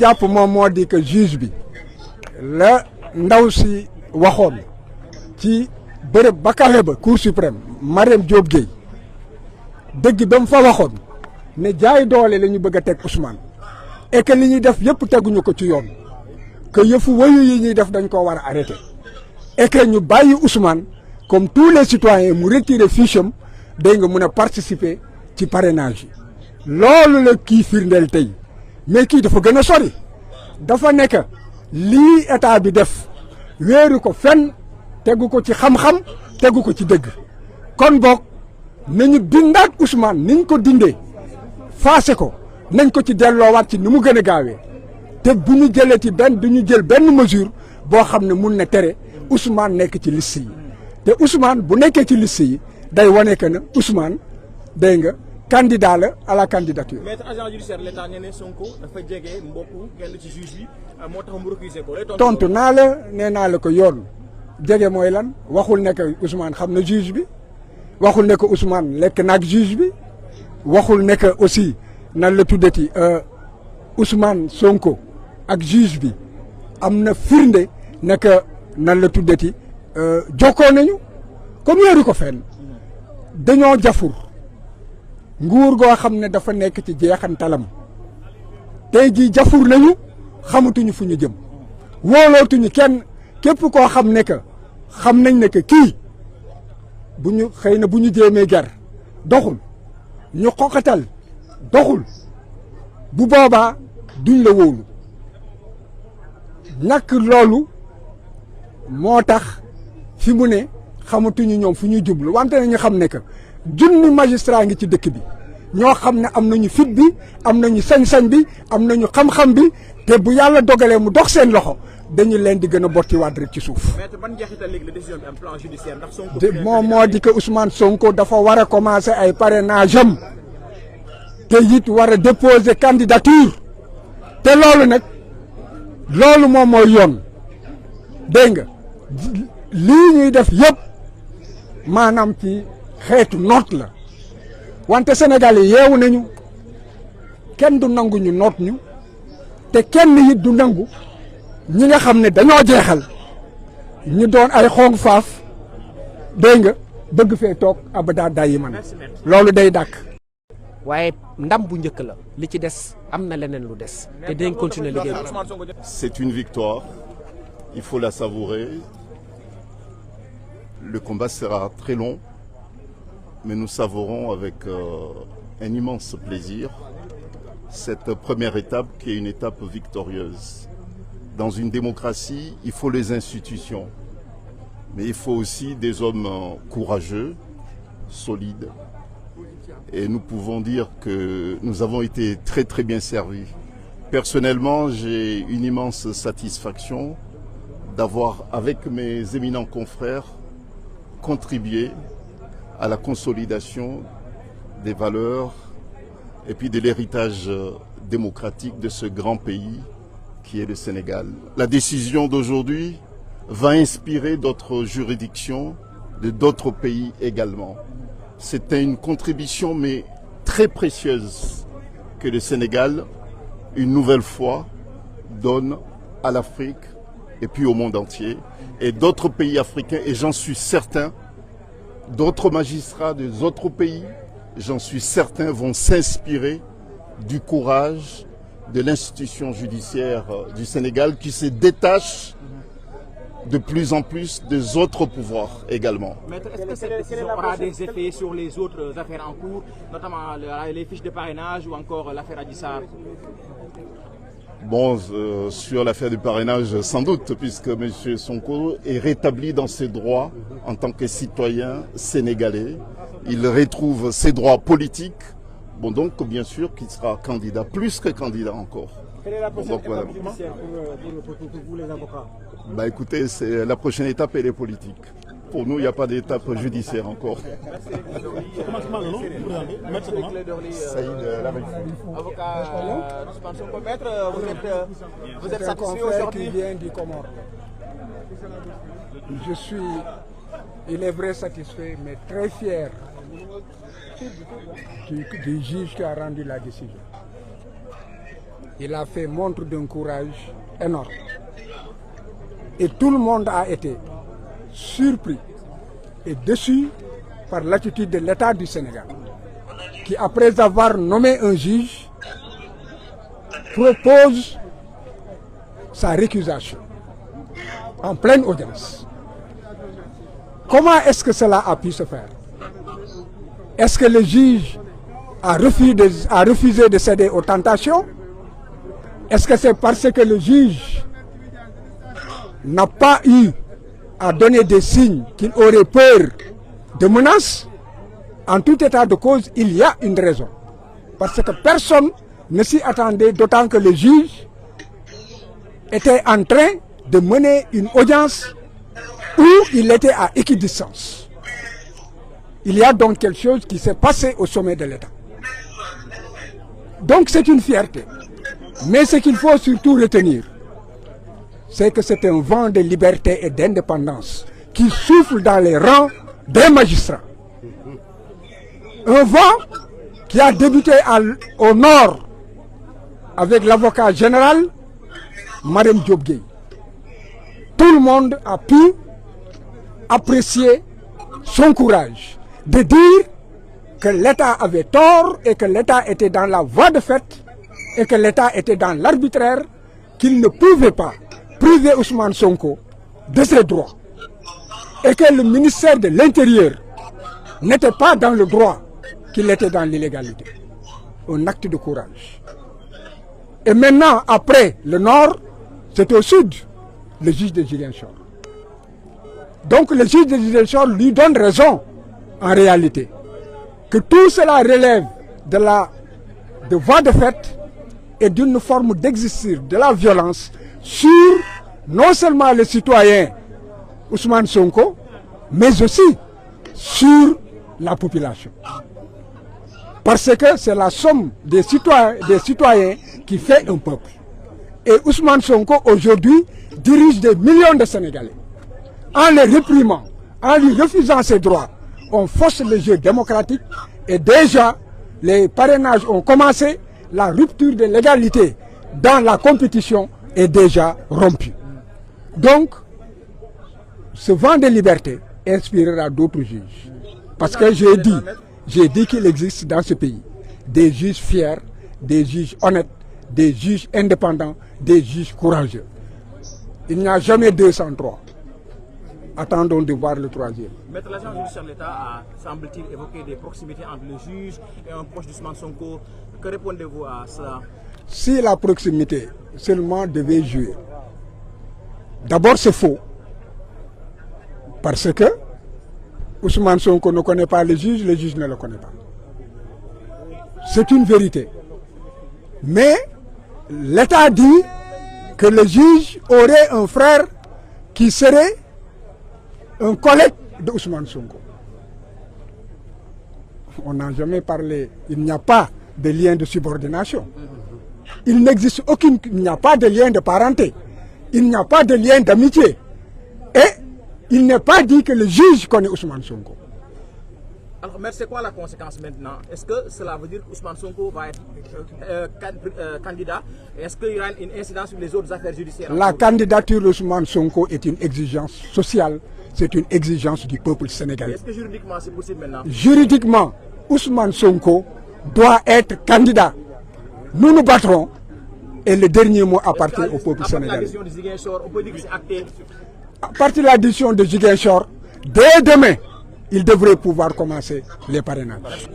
jàpp moom moo di que juge bi la ndaw si waxoon ci bërëb ba kawe ba cour suprême Mariam Diop Gueye dëgg ba mu fa waxoon ne jaay doole la ñu bëgg a teg Ousmane et que li ñuy def yëpp teguñu ko ci yoon que yëfu wayu yi ñuy def dañ ko war a arrêter et que ñu bàyyi Ousmane comme tous les citoyens mu retirer fiche am day nga mun a participer ci parrainage yi loolu la kii firndeel tey mais kii dafa gën a sori dafa nekk lii état bi def wéeru ko fenn tegu ko ci xam-xam tegu ko ci dëgg kon boog nañu dindaat Ousmane niñ ko dindee faase ko nañ ko ci delloowaat ci ni mu gën a gaawee te bu ñu jëlee ci benn du ñu jël benn mesure boo xam ne mun na tere Ousmane nekk ci liste yi te Ousmane bu nekkee ci liste yi day wane que ne Ousmane day nga candidat la à la candidature. maître agent judiciaire l'État nee na Sonko dafa jege mbokku kenn ci juge bi moo tax mu recusé ko. tontu naa la nee naa la ko yoon jege mooy lan waxul ne que Ousmane xam na juge bi waxul ne que Ousmane lekk naag juge bi waxul ne que aussi nan la tuddati Ousmane Sonko ak juge bi am na firnde ne que nan la tuddati jokkoo nañu comme yéeru ko fenn dañoo jafur. nguur goo xam ne dafa nekk ci jeexantalam tey jii jafur nañu xamatuñu fu ñu jëm wóolootuñu kenn képp koo xam ne que xam nañ ne que kii bu ñu xëy na bu ñu jéemee jar doxul ñu xoqatal doxul bu boobaa duñ la wóolu ñàkk loolu moo tax fi mu ne xamatuñu ñoom fu ñuy jublu wante nañu xam ne que junni magistrat ngi ci dëkk bi ñoo xam ne am nañu fit bi am nañu sañ-sañ bi am nañu xam-xam bi te bu yàlla dogalee mu dox seen loxo dañu leen di gën a bottiwaat rek ci suuf. maître ban njeexital léegi la décision bi am plan judiciaire ndax Sonko moom moo di que Ousmane Sonko dafa war a commencer ay parrainage am te it war a déposer candidature te loolu nag loolu moom mooy yoon dégg nga lii ñuy def yëpp maanaam ci xeetu noot la wante Sénégal yi yeewu nañu kenn du nangu ñu noot ñu te kenn it du nangu ñi nga xam ne dañoo jeexal ñu doon ay xong faaf dégg nga bëgg fee toog abada dayi man loolu day dàkk. waaye ndam bu njëkk la li ci des am na leneen lu des te dinañ continuer liggéey bi. C'est une victoire, il faut la savourer. Le combat sera très long, mais nous savourons avec un immense plaisir cette première étape qui est une étape victorieuse. Dans une démocratie, il faut les institutions, mais il faut aussi des hommes courageux, solides. Et nous pouvons dire que nous avons été très très bien servis. Personnellement, j'ai une immense satisfaction d'avoir, avec mes éminents confrères, contribué à la consolidation des valeurs et puis de l'héritage démocratique de ce grand pays qui est le Sénégal. La décision d'aujourd'hui va inspirer d'autres juridictions de d'autres pays également. C'était une contribution mais très précieuse que le Sénégal, une nouvelle fois, donne à l'Afrique et puis au monde entier. Et d'autres pays africains, et j'en suis certain, d'autres magistrats des autres pays, j'en suis certain, vont s'inspirer du courage de l'institution judiciaire du Sénégal qui se détache de plus en plus des autres pouvoirs également. Maître, est-ce que cette décision aura des effets sur les autres affaires en cours, notamment les fiches de parrainage ou encore l'affaire Adji Sarr? Bon, sur l'affaire du parrainage, sans doute, puisque M. Sonko est rétabli dans ses droits en tant que citoyen sénégalais. Il retrouve ses droits politiques. Bon, donc, bien sûr, qu'il sera candidat, plus que candidat encore. Quelle est la prochaine étape judiciaire pour vous, les avocats? Bah, écoutez, la prochaine étape, elle est politique. Pour nous, il n'y a pas d'étape judiciaire encore. Saïd avocat Ousmane Sonko. Maître, vous êtes satisfait aujourd'hui? Qui vient du Comore. Je suis, il est vrai, satisfait, mais très fier du juge qui a rendu la décision. il a fait montre d'un courage énorme. Et tout le monde a été surpris et déçu par l'attitude de l'État du Sénégal, qui, après avoir nommé un juge, propose sa récusation en pleine audience. Comment est-ce que cela a pu se faire? Est-ce que le juge a refusé de céder aux tentations? Est-ce que c'est parce que le juge n'a pas eu à donner des signes qu'il aurait peur de menaces? En tout état de cause, il y a une raison. Parce que personne ne s'y attendait, d'autant que le juge était en train de mener une audience où il était à équidistance. Il y a donc quelque chose qui s'est passé au sommet de l'État. Donc c'est une fierté. Mais ce qu'il faut surtout retenir, c'est que c'est un vent de liberté et d'indépendance qui souffle dans les rangs des magistrats. Un vent qui a débuté au nord avec l'avocat général Marème Diop Gueye. Tout le monde a pu apprécier son courage de dire que l'État avait tort et que l'État était dans la voie de fait et que l'État était dans l'arbitraire, qu'il ne pouvait pas priver Ousmane Sonko de ses droits et que le ministère de l'Intérieur n'était pas dans le droit, qu'il était dans l'illégalité. Un acte de courage. Et maintenant, après le nord, c'est au sud, le juge de Ziguinchor. Donc le juge de Ziguinchor lui donne raison, en réalité, que tout cela relève de voie de fait et d'une forme d'exercice de la violence sur non seulement le citoyen Ousmane Sonko, mais aussi sur la population. Parce que c'est la somme des citoyens qui fait un peuple. Et Ousmane Sonko, aujourd'hui, dirige des millions de Sénégalais. En les réprimant, en lui refusant ses droits, on force le jeu démocratique et déjà, les parrainages ont commencé, la rupture de l'égalité dans la compétition est déjà rompue. Donc, ce vent de liberté inspirera d'autres juges. Parce que j'ai dit qu'il existe dans ce pays des juges fiers, des juges honnêtes, des juges indépendants, des juges courageux. Il n'y a jamais 203. Attendons de voir le troisième. Maître l'agent judiciaire de l'État a, semble-t-il, évoqué des proximités entre le juge et un proche d'Ousmane Sonko. Que répondez-vous à cela? Si la proximité seulement devait jouer, d'abord c'est faux. Parce que Ousmane Sonko ne connaît pas le juge ne le connaît pas. C'est une vérité. Mais l'État dit que le juge aurait un frère qui serait un collègue de Ousmane Sonko. On n'a jamais parlé, il n'y a pas de lien de subordination. Il n'existe il n'y a pas de lien de parenté. Il n'y a pas de lien d'amitié. Et il n'est pas dit que le juge connaît Ousmane Sonko. Alors, mais c'est quoi la conséquence maintenant? Est-ce que cela veut dire qu'Ousmane Sonko va être candidat? Est-ce qu'il y aura une incidence sur les autres affaires judiciaires? La candidature d'Ousmane Sonko est une exigence sociale, c'est une exigence du peuple sénégalais. Est-ce que juridiquement c'est possible maintenant? Juridiquement, Ousmane Sonko doit être candidat. Nous nous battrons et le dernier mot appartient au peuple sénégalais. On peut dire que c'est acté. À partir de la décision de Ziguinchor, dès demain, il devrait pouvoir commencer les parrainages.